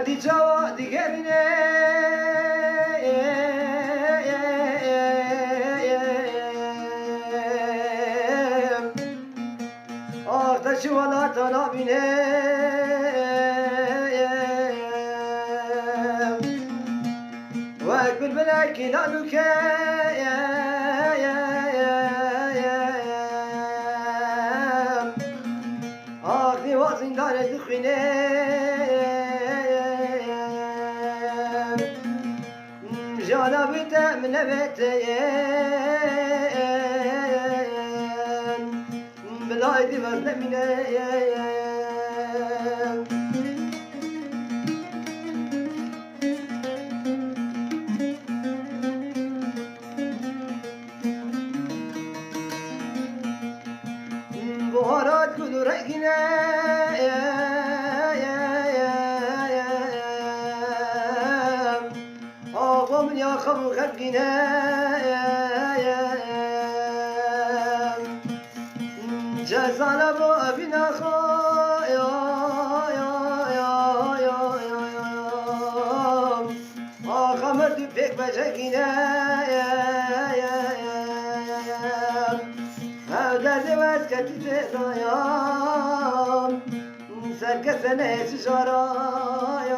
دی جوا دیگرینه آتش ولا طلبینه وقبل بلاکی لالوکه آخی وازین داره دخینه جانا بیتا من بیتین بلای دی وزن منه بهارات گل و رنگینه آقا من یا خم و غمگینه جزانا با ابینا آقا مردو پیک بجگینه درد وز کتی تزایم سرکسنه چشارایم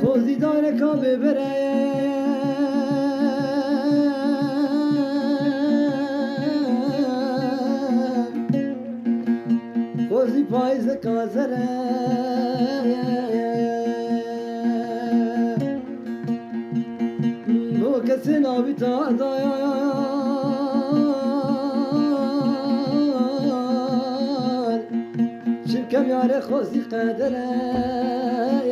خوزی داره که ببره خوزی پایز کازره بو کسی نابی تا دایان شبکم یاره خوزی قدره